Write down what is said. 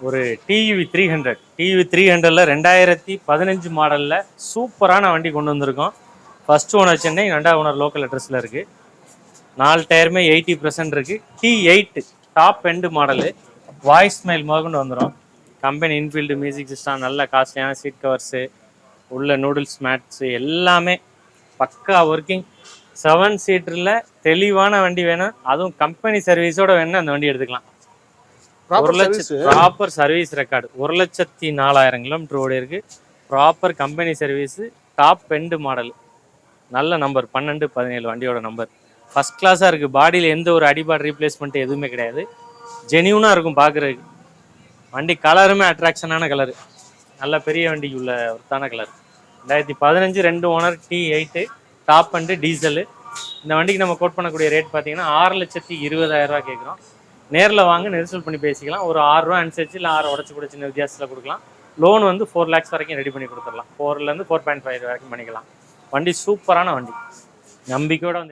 ஒரு TV 300 TV 300ல 2015 மாடலில் சூப்பரான வண்டி கொண்டு வந்திருக்கோம். ஃபர்ஸ்ட் ஓனர் சென்னை, ரெண்டாவது ஓனர் லோக்கல் அட்ரஸில் இருக்குது. 4 டயருமே 80% இருக்குது. T8 top end model. Voice mail முதற்கொண்டு வந்துடும். கம்பெனி இன்ஃபீல்டு மியூசிக் சிஸ்டம், நல்ல காஸ்ட்லியான சீட் கவர்ஸு, உள்ள நூடுல்ஸ் மேட்ஸு எல்லாமே பக்கா ஒர்க்கிங். 7 சீட்டரில் தெளிவான வண்டி வேணும், அதுவும் கம்பெனி சர்வீஸோடு வேணும், அந்த வண்டி எடுத்துக்கலாம். Proper service record. 1,04,000 கிலோமீட்டர் ஓடி இருக்கு. Proper company service, top end model, நல்ல நம்பர் 12, 17 வண்டியோட நம்பர். ஃபர்ஸ்ட் கிளாஸாக இருக்குது. பாடியில் எந்த ஒரு அடிபாடு ரீப்ளேஸ்மெண்ட் எதுவுமே கிடையாது. ஜெனியூனாக இருக்கும் பார்க்குறதுக்கு. வண்டி கலருமே அட்ராக்ஷனான கலரு, நல்ல பெரிய வண்டிக்கு உள்ள ஒருத்தான colour. 2015 2 owner T8 top and diesel. இந்த வண்டிக்கு நம்ம கோட் பண்ணக்கூடிய ரேட் பார்த்தீங்கன்னா 6,20,000 கேட்குறோம். நேரில் வாங்க, நெரிசல் பண்ணி பேசிக்கலாம். ஒரு 6 ரூபா அனுசரிச்சு இல்லை 6 உடச்சி கூட சின்ன வித்தியாசத்தில் கொடுக்கலாம். லோன் வந்து 4 lakhs வரைக்கும் ரெடி பண்ணி கொடுத்துடலாம். 4லேருந்து 4.5 வரைக்கும் பண்ணிக்கலாம். வண்டி சூப்பரான வண்டி, நம்பிக்கையோட வந்து